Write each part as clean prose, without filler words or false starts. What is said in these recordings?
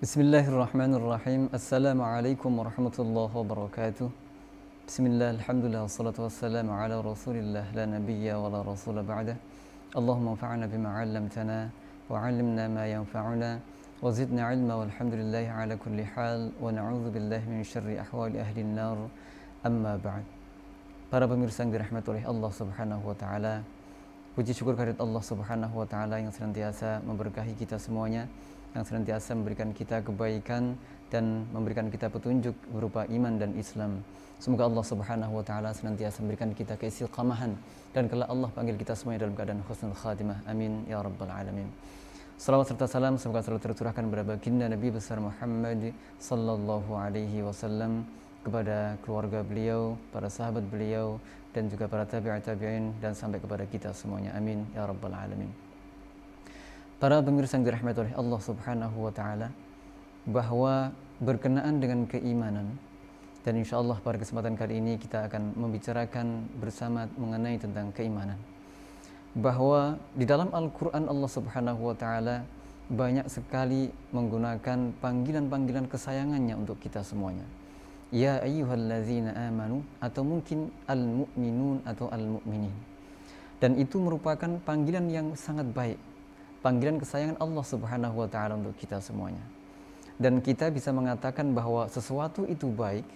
Bismillahirrahmanirrahim. Assalamualaikum warahmatullahi wabarakatuh. Bismillah, alhamdulillah, wassalatu wassalamu ala rasulillah, la nabiyya wa la rasula ba'dah. Allahumma anfa'na bima 'allamtana wa 'allimna ma yanfa'una wa zidna 'ilma walhamdulillahi ala kulli hal wa na'udzu billahi min syarri ahwali ahli an-nar. Amma ba'd. Para pemirsa yang dirahmati oleh Allah Subhanahu wa taala, puji syukur kehadirat Allah Subhanahu wa taala yang senantiasa memberkahi kita semuanya, yang senantiasa memberikan kita kebaikan dan memberikan kita petunjuk berupa iman dan Islam. Semoga Allah Subhanahu wa taala senantiasa memberikan kita keistiqamahan dan kelak Allah panggil kita semuanya dalam keadaan husnul khatimah. Amin ya rabbal alamin. Salawat serta salam semoga selalu tercurahkan kepada baginda Nabi besar Muhammad sallallahu alaihi wasallam, kepada keluarga beliau, para sahabat beliau, dan juga para tabi'in dan sampai kepada kita semuanya. Amin ya rabbal alamin. Para pemirsa yang dirahmati oleh Allah Subhanahu wa taala, bahwa berkenaan dengan keimanan, dan insyaallah pada kesempatan kali ini kita akan membicarakan bersama mengenai tentang keimanan, bahwa di dalam Al-Qur'an Allah Subhanahu wa taala banyak sekali menggunakan panggilan-panggilan kesayangannya untuk kita semuanya. Ya ayyuhallazina amanu, atau mungkin al-mu'minun atau al-mu'minin. Dan itu merupakan panggilan yang sangat baik, panggilan kesayangan Allah Subhanahu wa taala untuk kita semuanya. Dan kita bisa mengatakan bahwa sesuatu itu baik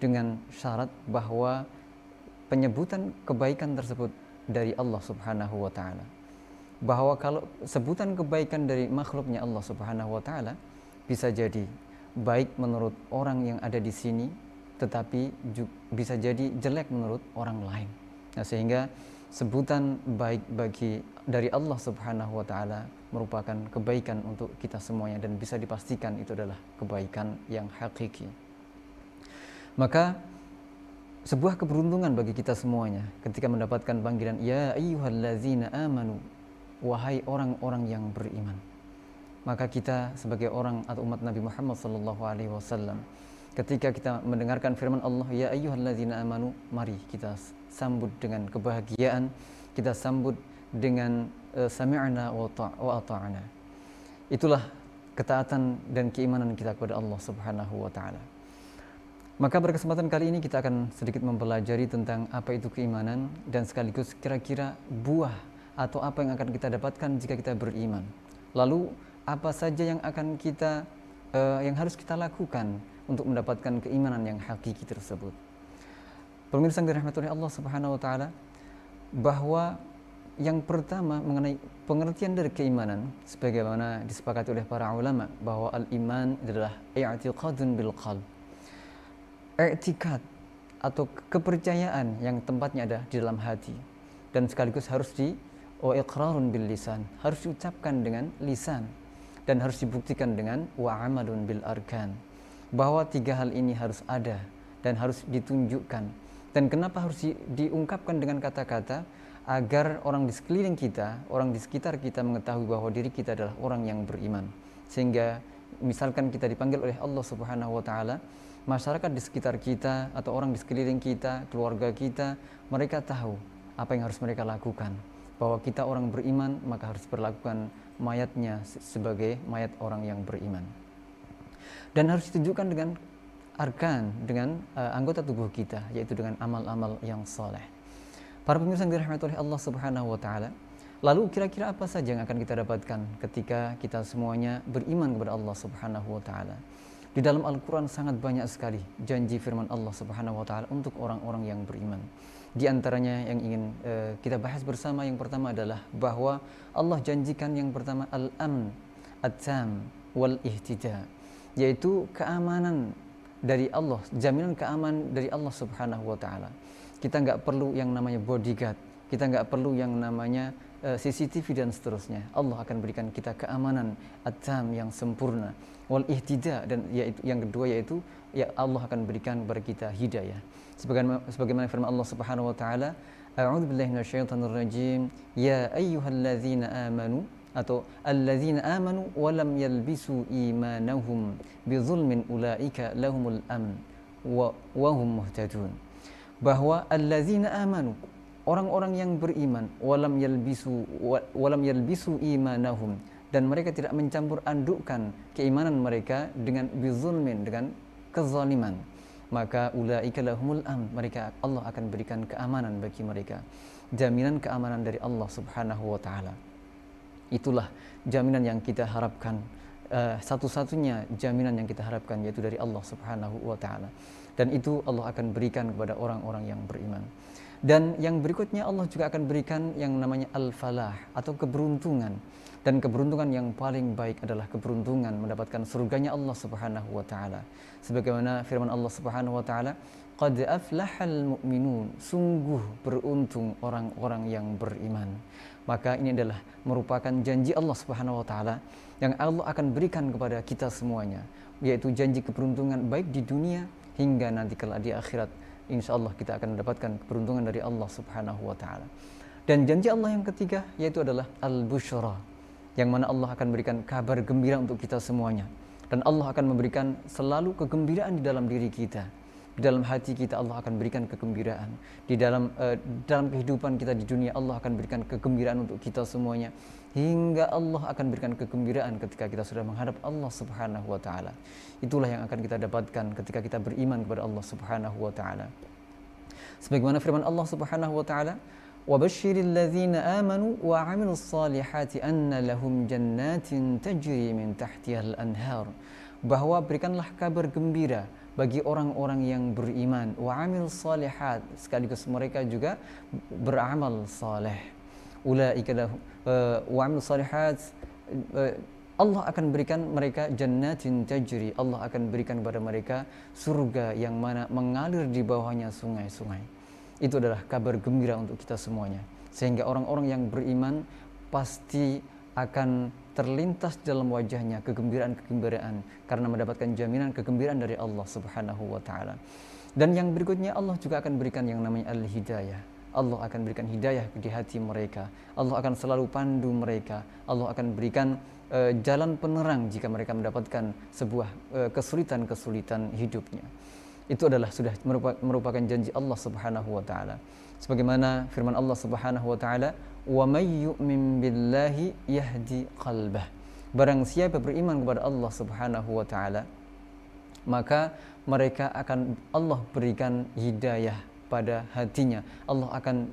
dengan syarat bahwa penyebutan kebaikan tersebut dari Allah Subhanahu wa taala. Bahwa kalau sebutan kebaikan dari makhluknya Allah Subhanahu wa taala bisa jadi baik menurut orang yang ada di sini, tetapi bisa jadi jelek menurut orang lain. Nah, sehingga sebutan baik dari Allah Subhanahu wa taala merupakan kebaikan untuk kita semuanya dan bisa dipastikan itu adalah kebaikan yang hakiki. Maka sebuah keberuntungan bagi kita semuanya ketika mendapatkan panggilan ya ayyuhallazina amanu, wahai orang-orang yang beriman. Maka kita sebagai orang atau umat Nabi Muhammad sallallahu alaihi wasallam, ketika kita mendengarkan firman Allah ya ayyuhallazina amanu, mari kita sambut dengan kebahagiaan, kita sambut dengan sami'na wa ata'na. Itulah ketaatan dan keimanan kita kepada Allah Subhanahu wa taala. Maka pada kesempatan kali ini kita akan sedikit mempelajari tentang apa itu keimanan dan sekaligus kira-kira buah atau apa yang akan kita dapatkan jika kita beriman. Lalu apa saja yang akan kita yang harus kita lakukan untuk mendapatkan keimanan yang hakiki tersebut. Pemirsa yang dirahmati oleh Allah Subhanahu wa taala, bahwa yang pertama mengenai pengertian dari keimanan sebagaimana disepakati oleh para ulama, bahwa al-iman adalah i'tiqadun bil qalb. I'tiqad atau kepercayaan yang tempatnya ada di dalam hati dan sekaligus harus wa iqrarun bil lisan, harus diucapkan dengan lisan dan harus dibuktikan dengan wa amalun bil arkan, bahwa tiga hal ini harus ada dan harus ditunjukkan. Dan kenapa harus diungkapkan dengan kata-kata? Agar orang di sekeliling kita, orang di sekitar kita mengetahui bahwa diri kita adalah orang yang beriman. Sehingga misalkan kita dipanggil oleh Allah Subhanahu wa taala, masyarakat di sekitar kita atau orang di sekeliling kita, keluarga kita, mereka tahu apa yang harus mereka lakukan. Bahwa kita orang beriman, maka harus berlakukan mayatnya sebagai mayat orang yang beriman. Dan harus ditunjukkan dengan arkan, dengan anggota tubuh kita, yaitu dengan amal-amal yang soleh. Para pemirsa yang dirahmati oleh Allah Subhanahu wa taala, lalu kira-kira apa saja yang akan kita dapatkan ketika kita semuanya beriman kepada Allah Subhanahu wa taala? Di dalam Al-Qur'an sangat banyak sekali janji firman Allah Subhanahu wa taala untuk orang-orang yang beriman. Di antaranya yang ingin kita bahas bersama, yang pertama adalah bahwa Allah janjikan yang pertama al-amn at-tam wal ihtida, yaitu keamanan dari Allah, jaminan keamanan dari Allah Subhanahu wa taala. Kita nggak perlu yang namanya bodyguard, kita nggak perlu yang namanya CCTV dan seterusnya. Allah akan berikan kita keamanan at-tam yang sempurna, wal ihtida, dan yaitu yang kedua yaitu ya Allah akan berikan kepada kita hidayah. Sebagaimana firman Allah Subhanahu wa taala, a'udzubillahi minasyaitonir rajim, ya ayyuhallazina amanu, atau allazina amanu wa lam yalbisu imanahum bizulmin ulaika lahumul amn wa hum muhtadun. Bahwa allazina amanu, orang-orang yang beriman, walam yalbisu imanahum, dan mereka tidak mencampur adukkan keimanan mereka dengan bizulmin, dengan kezaliman, maka ulaika lahumul amn, mereka Allah akan berikan keamanan bagi mereka, jaminan keamanan dari Allah Subhanahu wa taala. Itulah jaminan yang kita harapkan, satu-satunya jaminan yang kita harapkan, yaitu dari Allah Subhanahu wa taala. Dan itu Allah akan berikan kepada orang-orang yang beriman. Dan yang berikutnya Allah juga akan berikan yang namanya al-falah atau keberuntungan. Dan keberuntungan yang paling baik adalah keberuntungan mendapatkan surganya Allah Subhanahu wa taala. Sebagaimana firman Allah Subhanahu wa taala, qad aflahal mu'minun, sungguh beruntung orang-orang yang beriman. Maka ini adalah merupakan janji Allah Subhanahu wa taala yang Allah akan berikan kepada kita semuanya, yaitu janji keberuntungan baik di dunia hingga nanti kelak di akhirat. Insyaallah kita akan mendapatkan keberuntungan dari Allah Subhanahu wa taala. Dan janji Allah yang ketiga yaitu adalah al-busyra, yang mana Allah akan berikan kabar gembira untuk kita semuanya. Dan Allah akan memberikan selalu kegembiraan di dalam diri kita. Di dalam hati kita Allah akan berikan kegembiraan. Di dalam kehidupan kita di dunia Allah akan berikan kegembiraan untuk kita semuanya. Hingga Allah akan berikan kegembiraan ketika kita sudah menghadap Allah Subhanahu wa taala. Itulah yang akan kita dapatkan ketika kita beriman kepada Allah Subhanahu wa taala. Sebagaimana firman Allah Subhanahu wa taala, وَبَشِّرِ الَّذِينَ آمَنُوا وَعَمِلُوا الصَّالِحَاتِ أَنَّ لَهُمْ جَنَّاتٍ تَجْرِي مِنْ تَحْتِهَا الْأَنْهَارُ, bahwa berikanlah kabar gembira bagi orang-orang yang beriman, وَعَمِلُوا الصَّالِحَاتِ, sekaligus mereka juga beramal saleh. Ulaika lahum وَعَمِلُوا الصَّالِحَاتِ, Allah akan berikan mereka jannatin tajri, Allah akan berikan kepada mereka surga yang mana mengalir di bawahnya sungai-sungai. Itu adalah kabar gembira untuk kita semuanya, sehingga orang-orang yang beriman pasti akan terlintas dalam wajahnya kegembiraan-kegembiraan karena mendapatkan jaminan kegembiraan dari Allah Subhanahu wa taala. Dan yang berikutnya Allah juga akan berikan yang namanya al-hidayah. Allah akan berikan hidayah di hati mereka. Allah akan selalu pandu mereka. Allah akan berikan jalan penerang jika mereka mendapatkan sebuah kesulitan-kesulitan hidupnya. Itu adalah sudah merupakan janji Allah Subhanahu wa taala. Sebagaimana firman Allah Subhanahu wa taala, "Wa may yu'min billahi yahdi qalbah." Barang siapa beriman kepada Allah Subhanahu wa taala, maka mereka akan Allah berikan hidayah pada hatinya. Allah akan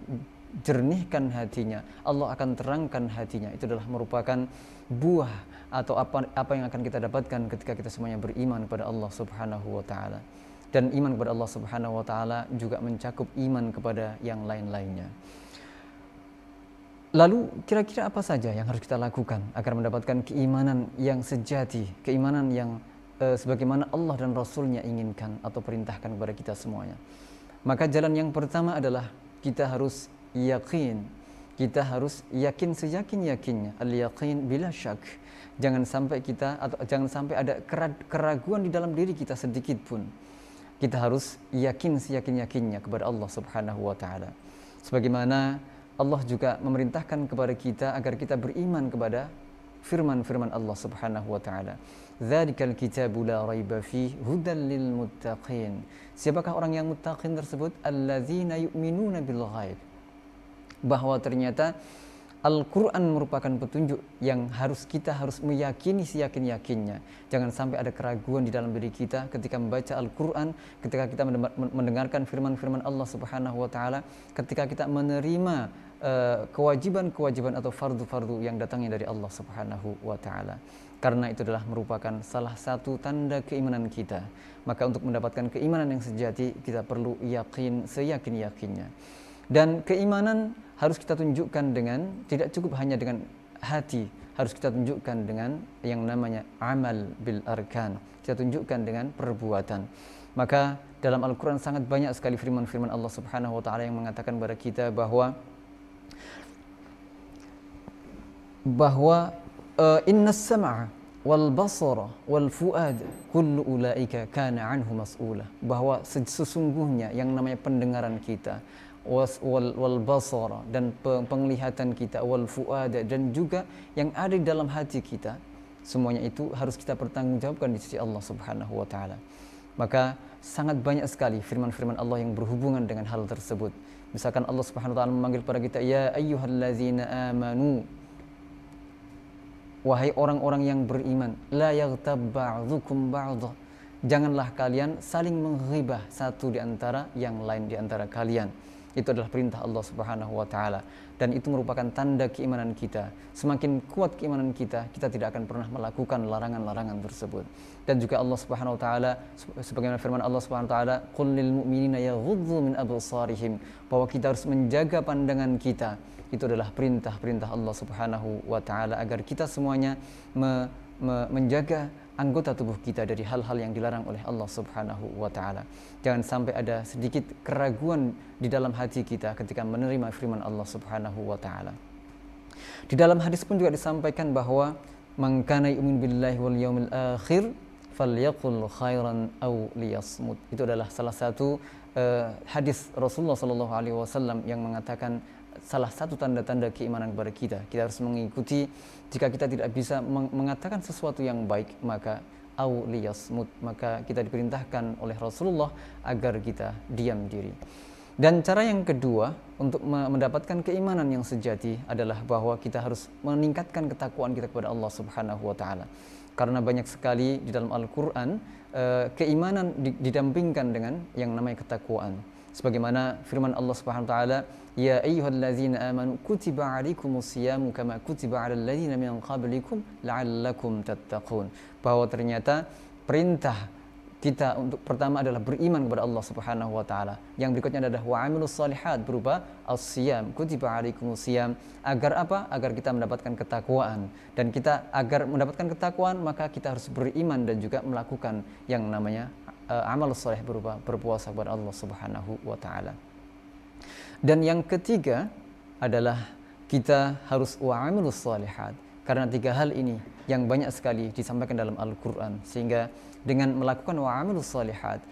jernihkan hatinya. Allah akan terangkan hatinya. Itu adalah merupakan buah atau apa yang akan kita dapatkan ketika kita semuanya beriman kepada Allah Subhanahu wa taala. Dan iman kepada Allah Subhanahu wa taala juga mencakup iman kepada yang lain-lainnya. Lalu kira-kira apa saja yang harus kita lakukan agar mendapatkan keimanan yang sejati, keimanan yang sebagaimana Allah dan Rasul-Nya inginkan atau perintahkan kepada kita semuanya? Maka jalan yang pertama adalah kita harus yakin. Kita harus yakin seyakin-yakinnya, al-yaqin bila syak. Jangan sampai ada keraguan di dalam diri kita sedikit pun. Kita harus yakin seyakin-yakinnya kepada Allah Subhanahu wa taala. Sebagaimana Allah juga memerintahkan kepada kita agar kita beriman kepada firman-firman Allah Subhanahu wa taala. Dzalikal kitabu la raiba fihi hudan lil muttaqin. Siapakah orang yang muttaqin tersebut? Alladzina yu'minuna bil ghaib. Bahwa ternyata Al-Quran merupakan petunjuk yang kita harus meyakini seyakin-yakinnya. Jangan sampai ada keraguan di dalam diri kita ketika membaca Al-Quran, ketika kita mendengarkan firman-firman Allah Subhanahu wa taala, ketika kita menerima kewajiban-kewajiban atau fardu-fardu yang datangnya dari Allah Subhanahu wa taala. Karena itu adalah merupakan salah satu tanda keimanan kita. Maka untuk mendapatkan keimanan yang sejati, kita perlu yakin seyakin-yakinnya. Dan keimanan harus kita tunjukkan dengan, tidak cukup hanya dengan hati, harus kita tunjukkan dengan yang namanya amal bil arkan. Kita tunjukkan dengan perbuatan. Maka dalam Al-Quran sangat banyak sekali firman-firman Allah Subhanahu wa taala yang mengatakan kepada kita bahwa innas sam'a wal basara wal fuad kullu ulaika kana anhu mas'ula. Bahwa sesungguhnya yang namanya pendengaran kita, wal basara, dan penglihatan kita, wal fuada, dan juga yang ada di dalam hati kita, semuanya itu harus kita pertanggungjawabkan di sisi Allah Subhanahu wa taala. Maka sangat banyak sekali firman-firman Allah yang berhubungan dengan hal tersebut. Misalkan Allah Subhanahu wa taala memanggil kepada kita, ya ayyuhallazina amanu wahai orang-orang yang beriman, la yaghtab ba'dhukum ba'dha. Janganlah kalian saling menghibah satu di antara yang lain di antara kalian. Itu adalah perintah Allah Subhanahu wa taala, dan itu merupakan tanda keimanan kita. Semakin kuat keimanan kita, kita tidak akan pernah melakukan larangan-larangan tersebut. Dan juga Allah Subhanahu wa taala sebagaimana firman Allah Subhanahu wa taala, qul lil mu'minina yaghuddu min absarihim, bahwa kita harus menjaga pandangan kita. Itu adalah perintah-perintah Allah Subhanahu wa taala agar kita semuanya menjaga anggota tubuh kita dari hal-hal yang dilarang oleh Allah Subhanahu wa taala. Jangan sampai ada sedikit keraguan di dalam hati kita ketika menerima firman Allah Subhanahu wa taala. Di dalam hadis pun juga disampaikan bahwa man kana yu'minu billahi wal yaumil akhir falyaqul khairan aw liyasmut. Itu adalah salah satu hadis Rasulullah sallallahu alaihi wasallam yang mengatakan salah satu tanda-tanda keimanan kepada kita. Kita harus mengikuti, jika kita tidak bisa mengatakan sesuatu yang baik, maka au liyasmut, maka kita diperintahkan oleh Rasulullah agar kita diam diri. Dan cara yang kedua untuk mendapatkan keimanan yang sejati adalah bahwa kita harus meningkatkan ketakwaan kita kepada Allah Subhanahu wa taala. Karena banyak sekali di dalam Al-Qur'an keimanan didampingkan dengan yang namanya ketakwaan. Sebagaimana firman Allah Subhanahu wa taala, ya ayyuhallazina amanu kutiba alaikumusyamu kama kutiba alal ladzina min qablikum la'allakum tattaqun. Bahwa ternyata perintah kita untuk pertama adalah beriman kepada Allah Subhanahu wa taala. Yang berikutnya adalah wa'amilus shalihat berupa as-siyam, kutiba alaikumusiyam. Agar apa? Agar kita mendapatkan ketakwaan. Dan kita agar mendapatkan ketakwaan, maka kita harus beriman dan juga melakukan yang namanya amal soleh berupa berpuasa kepada Allah Subhanahu wa taala. Dan yang ketiga adalah kita harus wa'amilus shalihat. Karena tiga hal ini yang banyak sekali disampaikan dalam Al-Qur'an, sehingga dengan melakukan wa'amilus shalihat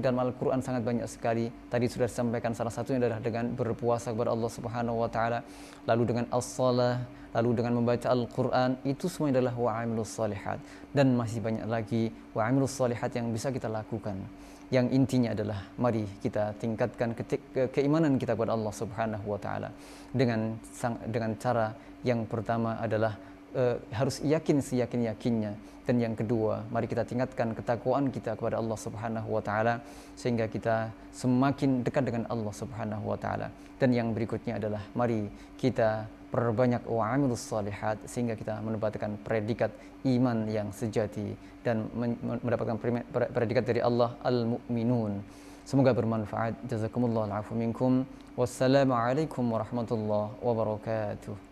dalam Al-Qur'an sangat banyak sekali. Tadi sudah disampaikan salah satunya adalah dengan berpuasa kepada Allah Subhanahu wa taala, lalu dengan as-shalah, lalu dengan membaca Al-Qur'an. Itu semua adalah wa'amilus shalihat, dan masih banyak lagi wa'amilus shalihat yang bisa kita lakukan. Yang intinya adalah mari kita tingkatkan keimanan kita kepada Allah Subhanahu wa taala dengan cara yang pertama adalah harus yakin seyakin-yakinnya, dan yang kedua mari kita tingkatkan ketakwaan kita kepada Allah Subhanahu wa taala sehingga kita semakin dekat dengan Allah Subhanahu wa taala. Dan yang berikutnya adalah mari kita perbanyak wa'amilus shalihat sehingga kita mendapatkan predikat iman yang sejati dan mendapatkan predikat dari Allah al-mu'minun. Semoga bermanfaat. Jazakumullah al-afu minkum. Wassalamualaikum warahmatullahi wabarakatuh.